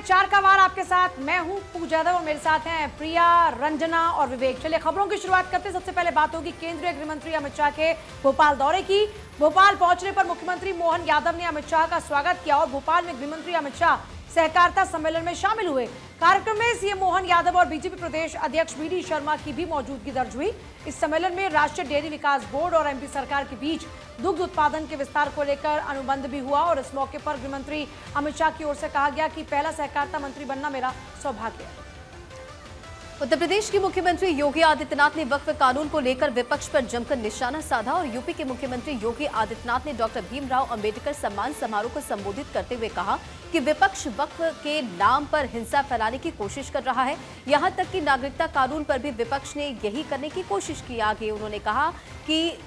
चार का वार आपके साथ। मैं हूं पूजा यादव और मेरे साथ हैं प्रिया, रंजना और विवेक। चलिए खबरों की शुरुआत करते हैं। सबसे पहले बात होगी केंद्रीय गृह मंत्री अमित शाह के भोपाल दौरे की। भोपाल पहुंचने पर मुख्यमंत्री मोहन यादव ने अमित शाह का स्वागत किया और भोपाल में गृह मंत्री अमित शाह सहकारिता सम्मेलन में शामिल हुए। कार्यक्रम में सीएम मोहन यादव और बीजेपी प्रदेश अध्यक्ष वी.डी. शर्मा की भी मौजूदगी दर्ज हुई। इस सम्मेलन में राष्ट्रीय डेयरी विकास बोर्ड और एमपी सरकार के बीच दुग्ध उत्पादन के विस्तार को लेकर अनुबंध भी हुआ और इस मौके पर गृह मंत्री अमित शाह की ओर से कहा गया कि पहला सहकारिता मंत्री बनना मेरा सौभाग्य है। उत्तर प्रदेश के मुख्यमंत्री योगी आदित्यनाथ ने वक्फ कानून को लेकर विपक्ष पर जमकर निशाना साधा और यूपी के मुख्यमंत्री योगी आदित्यनाथ ने डॉक्टर भीमराव अंबेडकर सम्मान समारोह को संबोधित करते हुए कहा कि विपक्ष वक्फ के नाम पर हिंसा फैलाने की कोशिश कर रहा है। यहां तक कि नागरिकता कानून पर भी विपक्ष ने यही करने की कोशिश की। आगे उन्होंने कहा कि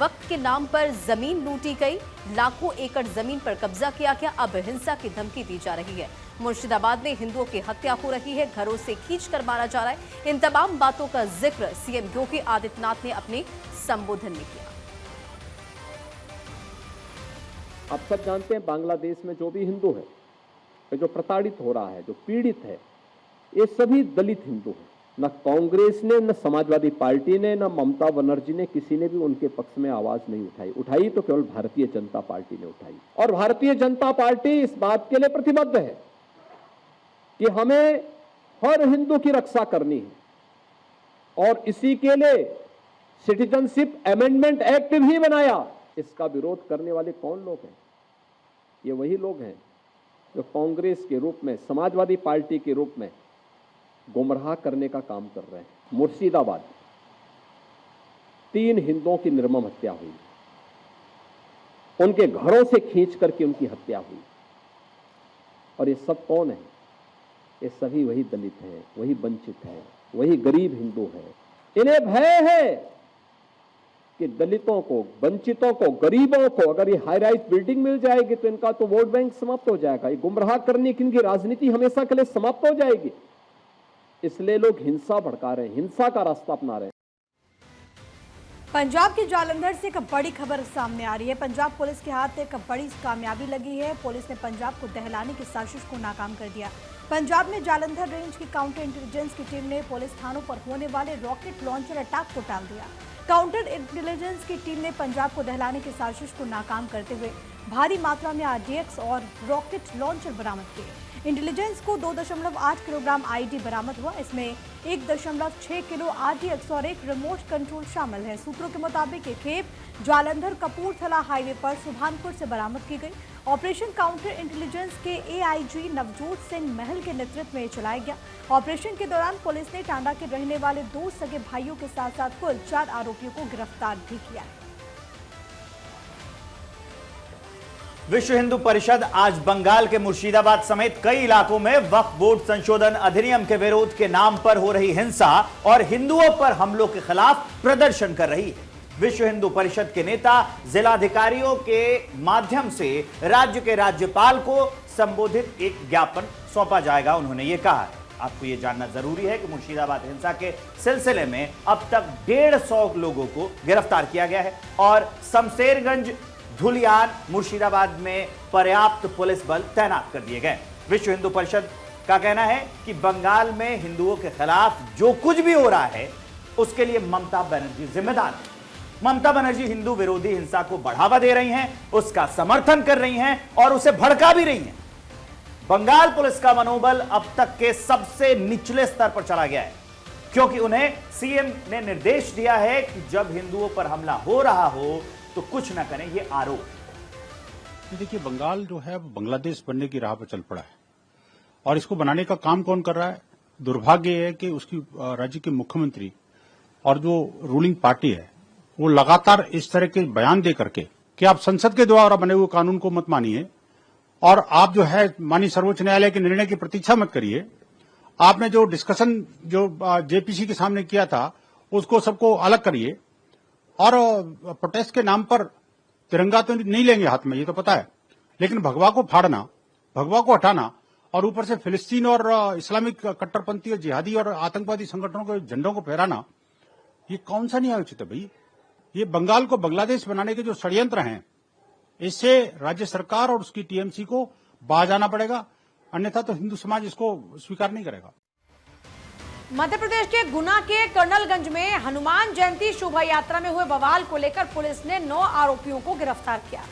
वक्फ के नाम पर जमीन लूटी गई, लाखों एकड़ जमीन पर कब्जा किया गया, अब हिंसा की धमकी दी जा रही है। मुर्शिदाबाद में हिंदुओं की हत्या हो रही है, घरों से खींचकर मारा जा रहा है। इन तमाम बातों का जिक्र सीएम योगी आदित्यनाथ ने अपने संबोधन में किया। आप सब जानते हैं बांग्लादेश में जो भी हिंदू है, जो प्रताड़ित हो रहा है, जो पीड़ित है, ये सभी दलित हिंदू हैं। न कांग्रेस ने, न समाजवादी पार्टी ने, न ममता बनर्जी ने, किसी ने भी उनके पक्ष में आवाज नहीं उठाई। उठाई तो केवल भारतीय जनता पार्टी ने उठाई और भारतीय जनता पार्टी इस बात के लिए प्रतिबद्ध है कि हमें हर हिंदू की रक्षा करनी है और इसी के लिए सिटीजनशिप अमेंडमेंट एक्ट भी बनाया। इसका विरोध करने वाले कौन लोग हैं? ये वही लोग हैं जो कांग्रेस के रूप में, समाजवादी पार्टी के रूप में गुमराह करने का काम कर रहे हैं। मुर्शिदाबाद 3 हिंदुओं की निर्मम हत्या हुई, उनके घरों से खींच करके उनकी हत्या हुई। और ये सब कौन है? ये सभी वही दलित हैं, वही वंचित हैं, वही गरीब हिंदू हैं। इन्हें भय है कि दलितों को, वंचितों को, गरीबों को अगर ये हाई राइज बिल्डिंग मिल जाएगी तो इनका तो वोट बैंक समाप्त हो जाएगा। ये गुमराह करने की इनकी राजनीति हमेशा के लिए समाप्त हो जाएगी। इसलिए लोग हिंसा भड़का रहे हैं, हिंसा का रास्ता अपना रहे हैं। पंजाब के जालंधर से एक बड़ी खबर सामने आ रही है। पंजाब पुलिस के हाथ एक बड़ी कामयाबी लगी है। पुलिस ने पंजाब को दहलाने की साजिश को नाकाम कर दिया। पंजाब में जालंधर रेंज की काउंटर इंटेलिजेंस की टीम ने पुलिस थानों पर होने वाले रॉकेट लॉन्चर अटैक को टाल दिया। काउंटर इंटेलिजेंस की टीम ने पंजाब को दहलाने की साजिश को नाकाम करते हुए भारी मात्रा में आरडीएक्स और रॉकेट लॉन्चर बरामद किए। इंटेलिजेंस को 2.8 किलोग्राम आईडी बरामद हुआ। इसमें 1.6 किलो आरडीएक्स और एक रिमोट कंट्रोल शामिल है। सूत्रों के मुताबिक ये खेप जालंधर कपूरथला हाईवे पर सुभानपुर से बरामद की गई। ऑपरेशन काउंटर इंटेलिजेंस के एआईजी नवजोत सिंह महल के नेतृत्व में चलाया गया। ऑपरेशन के दौरान पुलिस ने टांडा के रहने वाले 2 सगे भाइयों के साथ साथ कुल 4 आरोपियों को गिरफ्तार भी किया है। विश्व हिंदू परिषद आज बंगाल के मुर्शिदाबाद समेत कई इलाकों में वक्फ बोर्ड संशोधन अधिनियम के विरोध के नाम पर हो रही हिंसा और हिंदुओं पर हमलों के खिलाफ प्रदर्शन कर रही है। विश्व हिंदू परिषद के नेता जिलाधिकारियों के माध्यम से राज्य के राज्यपाल को संबोधित एक ज्ञापन सौंपा जाएगा। उन्होंने ये कहा है। आपको ये जानना जरूरी है कि मुर्शिदाबाद हिंसा के सिलसिले में अब तक 150 लोगों को गिरफ्तार किया गया है और शमशेरगंज, धुलियान, मुर्शिदाबाद में पर्याप्त पुलिस बल तैनात कर दिए गए। विश्व हिंदू परिषद का कहना है कि बंगाल में हिंदुओं के खिलाफ जो कुछ भी हो रहा है उसके लिए ममता बनर्जी जिम्मेदार है। ममता बनर्जी हिंदू विरोधी हिंसा को बढ़ावा दे रही हैं, उसका समर्थन कर रही हैं और उसे भड़का भी रही हैं। बंगाल पुलिस का मनोबल अब तक के सबसे निचले स्तर पर चला गया है क्योंकि उन्हें सीएम ने निर्देश दिया है कि जब हिंदुओं पर हमला हो रहा हो तो कुछ ना करें, ये आरोप। देखिए, बंगाल जो है बांग्लादेश बनने की राह पर चल पड़ा है और इसको बनाने का काम कौन कर रहा है? दुर्भाग्य है कि उसकी राज्य के मुख्यमंत्री और जो रूलिंग पार्टी है वो लगातार इस तरह के बयान दे करके कि आप संसद के द्वारा बने हुए कानून को मत मानिए और आप जो है माननीय सर्वोच्च न्यायालय के निर्णय की प्रतीक्षा मत करिए। आपने जो डिस्कशन जो जेपीसी के सामने किया था उसको सबको अलग करिए और प्रोटेस्ट के नाम पर तिरंगा तो नहीं लेंगे हाथ में, ये तो पता है, लेकिन भगवा को फाड़ना, भगवा को हटाना और ऊपर से फिलिस्तीन और इस्लामिक कट्टरपंथी और जिहादी और आतंकवादी संगठनों के झंडों को फहराना, ये कौन सा न्याय उचित है भाई? ये बंगाल को बांग्लादेश बनाने के जो षड्यंत्र हैं, इससे राज्य सरकार और उसकी टीएमसी को बाज आना पड़ेगा। अन्यथा तो हिंदू समाज इसको स्वीकार नहीं करेगा। मध्य प्रदेश के गुना के कर्नलगंज में हनुमान जयंती शोभा यात्रा में हुए बवाल को लेकर पुलिस ने 9 आरोपियों को गिरफ्तार किया।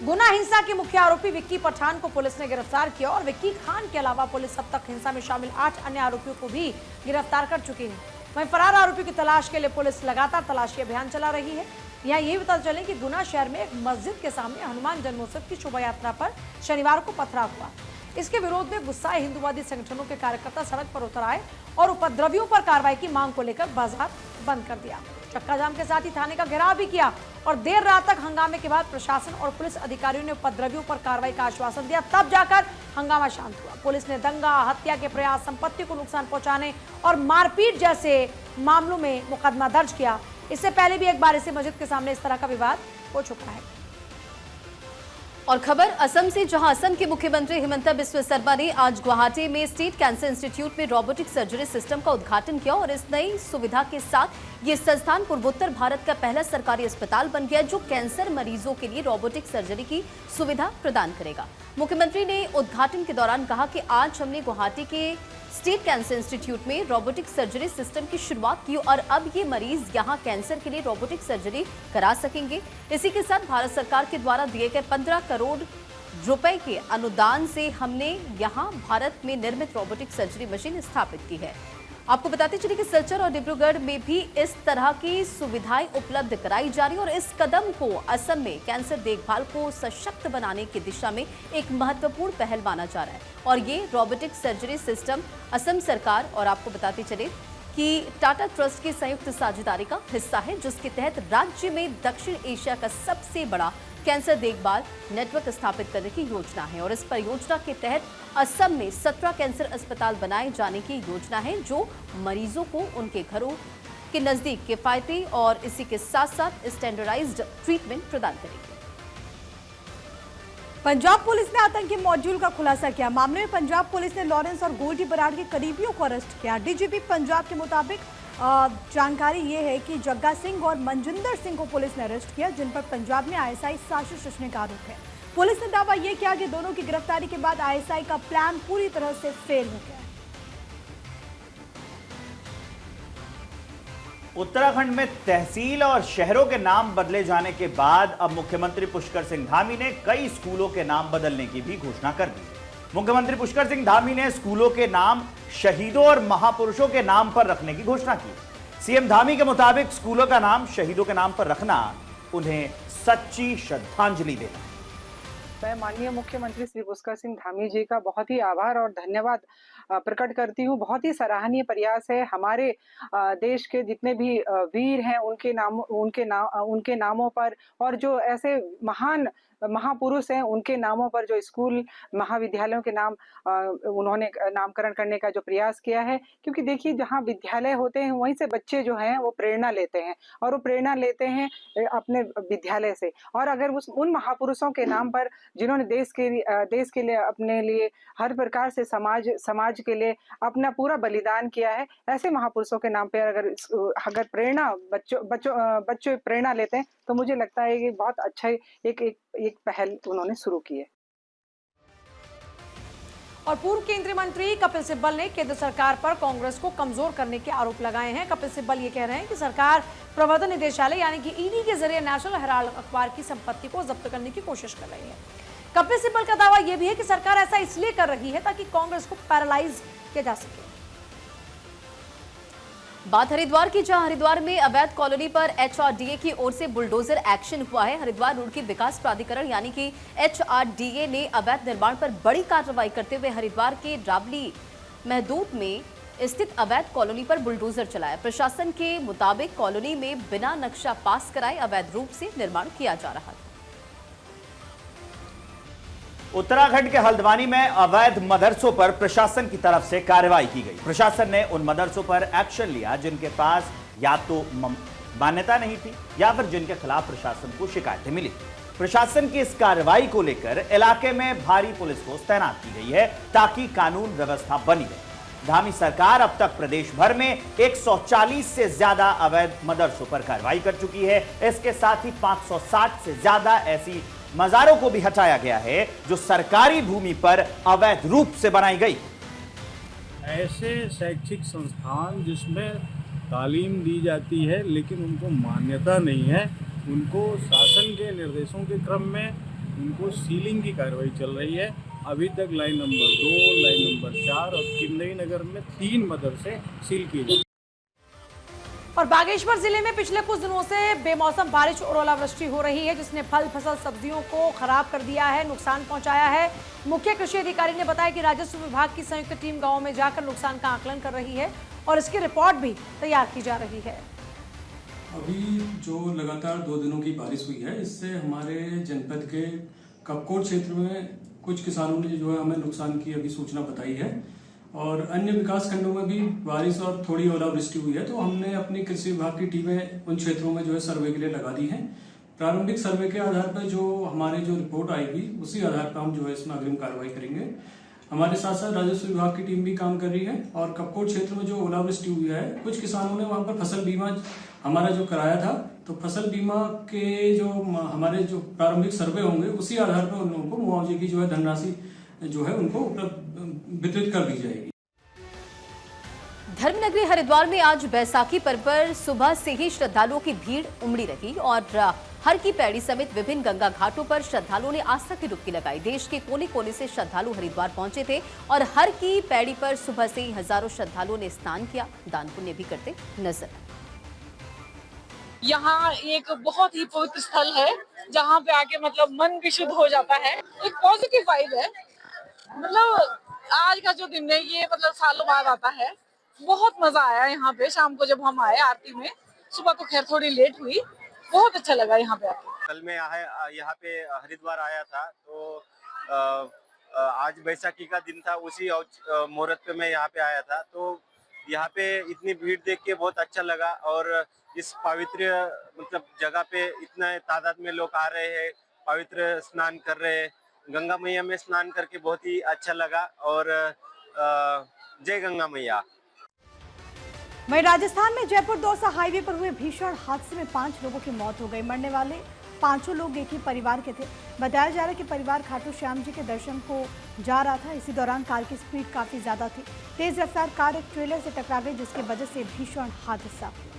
गुना हिंसा के मुख्य आरोपी विक्की पठान को पुलिस ने गिरफ्तार किया और विक्की खान के अलावा पुलिस अब तक हिंसा में शामिल 8 अन्य आरोपियों को भी गिरफ्तार कर चुकी है। वहीं फरार आरोपियों की तलाश के लिए पुलिस लगातार तलाशी अभियान चला रही है। यहाँ यही पता चले कि गुना शहर में एक मस्जिद के सामने हनुमान जन्मोत्सव की शोभा यात्रा पर शनिवार को पथराव हुआ। इसके विरोध में गुस्साए हिंदुवादी संगठनों के कार्यकर्ता सड़क पर उतर आए और उपद्रवियों पर कार्रवाई की मांग को लेकर बाजार बंद कर दिया। चक्का जाम के साथ ही थाने का घेराव भी किया और देर रात तक हंगामे के बाद प्रशासन और पुलिस अधिकारियों ने उपद्रवियों पर कार्रवाई का आश्वासन दिया, तब जाकर हंगामा शांत हुआ। पुलिस ने दंगा, हत्या के प्रयास, संपत्ति को नुकसान पहुंचाने और मारपीट जैसे मामलों में मुकदमा दर्ज किया। इससे पहले भी एक बार इसी मस्जिद के सामने इस तरह का विवाद हो चुका है। और खबर असम से, जहां असम के मुख्यमंत्री हिमंता बिस्वा शर्मा ने आज गुवाहाटी में स्टेट कैंसर इंस्टीट्यूट में रोबोटिक सर्जरी सिस्टम का उद्घाटन किया और इस नई सुविधा के साथ ये संस्थान पूर्वोत्तर भारत का पहला सरकारी अस्पताल बन गया जो कैंसर मरीजों के लिए रोबोटिक सर्जरी की सुविधा प्रदान करेगा। मुख्यमंत्री ने उद्घाटन के दौरान कहा कि आज हमने गुवाहाटी के स्टेट कैंसर इंस्टीट्यूट में रोबोटिक सर्जरी सिस्टम की शुरुआत की और अब ये मरीज यहां कैंसर के लिए रोबोटिक सर्जरी करा सकेंगे। इसी के साथ भारत सरकार के द्वारा दिए गए 15 करोड़ रुपए के अनुदान से हमने यहां भारत में निर्मित रोबोटिक सर्जरी मशीन स्थापित की है। आपको बताते चलिए कि सिलचर और डिब्रूगढ़ में भी इस तरह की सुविधाएं उपलब्ध कराई जा रही है और इस कदम को असम में कैंसर देखभाल को सशक्त बनाने की दिशा में एक महत्वपूर्ण पहल माना जा रहा है। और ये रोबोटिक सर्जरी सिस्टम असम सरकार और आपको बताते चले कि टाटा ट्रस्ट की संयुक्त साझेदारी का हिस्सा है, जिसके तहत राज्य में दक्षिण एशिया का सबसे बड़ा कैंसर देखभाल नेटवर्क स्थापित करने की योजना है। और इस परियोजना के तहत असम में 17 कैंसर अस्पताल बनाए जाने की योजना है जो मरीजों को उनके घरों के नजदीक किफायती और इसी के साथ साथ स्टैंडर्डाइज्ड ट्रीटमेंट प्रदान करेगी। पंजाब पुलिस ने आतंकी मॉड्यूल का खुलासा किया। मामले में पंजाब पुलिस ने लॉरेंस और गोल्डी बराड़ के करीबियों को अरेस्ट किया। डीजीपी पंजाब के मुताबिक जानकारी ये है कि जग्गा सिंह और मनजिंदर सिंह को पुलिस ने अरेस्ट किया, जिन पर पंजाब में आईएसआई साजिश रचने का आरोप है। पुलिस ने दावा यह किया कि दोनों की गिरफ्तारी के बाद आईएसआई का प्लान पूरी तरह से फेल हो गया। उत्तराखंड में तहसील और शहरों के नाम बदले जाने के बाद अब मुख्यमंत्री पुष्कर सिंह धामी ने कई स्कूलों के नाम बदलने की भी घोषणा कर दी है। मुख्यमंत्री पुष्कर सिंह धामी ने स्कूलों के नाम शहीदों और महापुरुषों के नाम पर रखने की घोषणा की। सीएम धामी के मुताबिक स्कूलों का नाम शहीदों के नाम पर रखना उन्हें सच्ची श्रद्धांजलि देना। मैं माननीय मुख्यमंत्री श्री पुष्कर सिंह धामी जी का बहुत ही आभार और धन्यवाद प्रकट करती हूँ। बहुत ही सराहनीय प्रयास है। हमारे देश के जितने भी वीर हैं उनके नामों पर और जो ऐसे महान महापुरुष हैं उनके नामों पर जो स्कूल महाविद्यालयों के नाम उन्होंने नामकरण करने का जो प्रयास किया है, क्योंकि देखिए जहाँ विद्यालय होते हैं वहीं से बच्चे जो हैं वो प्रेरणा लेते हैं और वो प्रेरणा लेते हैं अपने विद्यालय से। और अगर उन महापुरुषों के नाम पर जिन्होंने देश के लिए अपने लिए हर प्रकार से समाज के लिए अपना पूरा बलिदान किया है, ऐसे महापुरुषों के नाम पर अगर प्रेरणा बच्चों प्रेरणा लेते हैं तो मुझे लगता है कि बहुत अच्छा एक पहल उन्होंने शुरू की है। और पूर्व केंद्रीय मंत्री कपिल सिब्बल ने केंद्र सरकार पर कांग्रेस को कमजोर करने के आरोप लगाए हैं। कपिल सिब्बल ये कह रहे हैं कि सरकार प्रवर्तन निदेशालय यानी कि ईडी के जरिए नेशनल हेराल्ड अखबार की संपत्ति को जब्त करने की कोशिश कर रही है। कपिल सिब्बल का दावा यह भी है कि सरकार ऐसा इसलिए कर रही है ताकि कांग्रेस को पैरालाइज किया जा सके। बात हरिद्वार की, जहां हरिद्वार में अवैध कॉलोनी पर एचआरडीए की ओर से बुलडोजर एक्शन हुआ है। हरिद्वार रुड़की विकास प्राधिकरण यानी कि एचआरडीए ने अवैध निर्माण पर बड़ी कार्रवाई करते हुए हरिद्वार के रावली महदूद में स्थित अवैध कॉलोनी पर बुलडोजर चलाया। प्रशासन के मुताबिक कॉलोनी में बिना नक्शा पास कराए अवैध रूप से निर्माण किया जा रहा था। उत्तराखंड के हल्द्वानी में अवैध मदरसों पर प्रशासन की तरफ से कार्रवाई की गई। प्रशासन ने उन मदरसों पर एक्शन लिया जिनके पास या तो मान्यता नहीं थी या फिर जिनके खिलाफ प्रशासन को शिकायतें मिली। प्रशासन की इस कार्रवाई को लेकर इलाके में भारी पुलिस फोर्स तैनात की गई है ताकि कानून व्यवस्था बनी रहे। धामी सरकार अब तक प्रदेश भर में 140 से ज्यादा अवैध मदरसों पर कार्रवाई कर चुकी है। इसके साथ ही 560 से ज्यादा ऐसी मजारों को भी हटाया गया है जो सरकारी भूमि पर अवैध रूप से बनाई गई। ऐसे शैक्षिक संस्थान जिसमें तालीम दी जाती है लेकिन उनको मान्यता नहीं है, उनको शासन के निर्देशों के क्रम में उनको सीलिंग की कार्रवाई चल रही है। अभी तक लाइन नंबर 2, लाइन नंबर 4 और किंदई नगर में 3 मदरसे सील किए गए। और बागेश्वर जिले में पिछले कुछ दिनों से बेमौसम बारिश और ओलावृष्टि हो रही है, जिसने फल फसल सब्जियों को खराब कर दिया है, नुकसान पहुंचाया है। मुख्य कृषि अधिकारी ने बताया कि राजस्व विभाग की संयुक्त टीम गांवों में जाकर नुकसान का आकलन कर रही है और इसकी रिपोर्ट भी तैयार की जा रही है। अभी जो लगातार 2 दिनों की बारिश हुई है, इससे हमारे जनपद के कपकोट क्षेत्र में कुछ किसानों ने जो है हमें नुकसान की अभी सूचना बताई है और अन्य विकास खंडों में भी बारिश और थोड़ी ओलावृष्टि हुई है। तो हमने अपनी कृषि विभाग की टीमें उन क्षेत्रों में जो है सर्वे के लिए लगा दी हैं। प्रारंभिक सर्वे के आधार पर जो हमारे जो रिपोर्ट आएगी उसी आधार पर हम जो है इसमें अग्रिम कार्रवाई करेंगे। हमारे साथ साथ राजस्व विभाग की टीम भी काम कर रही है और कपकोट क्षेत्र में जो ओलावृष्टि हुई है, कुछ किसानों ने वहां पर फसल बीमा हमारा जो कराया था, तो फसल बीमा के जो हमारे जो प्रारंभिक सर्वे होंगे उसी आधार पर उन लोगों को मुआवजे की जो है धनराशि जो है उनको वितरित कर दी जाएगी। धर्मनगरी हरिद्वार में आज बैसाखी पर्व पर सुबह से ही श्रद्धालुओं की भीड़ उमड़ी रही और हर की पैड़ी समेत विभिन्न गंगा घाटों पर श्रद्धालुओं ने आस्था की डुबकी लगाई। देश के कोने कोने से श्रद्धालु हरिद्वार पहुंचे थे और हर की पैड़ी पर सुबह से ही हजारों श्रद्धालुओं ने स्नान किया, दान पुण्य भी करते नजर। यहाँ एक बहुत ही पवित्र स्थल है जहाँ पे आके मतलब मन भी शुद्ध हो जाता है। एक पॉजिटिव वाइब है। मतलब आज का जो दिन है ये मतलब सालों बाद आता है। बहुत मजा आया यहाँ पे। शाम को जब हम आए आरती में, सुबह तो खैर थोड़ी लेट हुई, बहुत अच्छा लगा यहाँ पे आके। कल मैं यहाँ पे हरिद्वार आया था, तो आज बैसाखी का दिन था, उसी मुहूर्त पे मैं यहाँ पे आया था। तो यहाँ पे इतनी भीड़ देख के बहुत अच्छा लगा और इस पवित्र मतलब जगह पे इतना तादाद में लोग आ रहे हैं, पवित्र स्नान कर रहे हैं। गंगा मैया में स्नान करके बहुत ही अच्छा लगा और जय गंगा मैया। वहीं राजस्थान में जयपुर दौसा हाईवे पर हुए भीषण हादसे में 5 लोगों की मौत हो गई। मरने वाले 5 लोग एक ही परिवार के थे। बताया जा रहा है कि परिवार खाटू श्याम जी के दर्शन को जा रहा था। इसी दौरान कार की स्पीड काफी ज्यादा थी। तेज रफ्तार कार एक ट्रेलर से टकरा गई, जिसकी वजह से भीषण हादसा हुआ।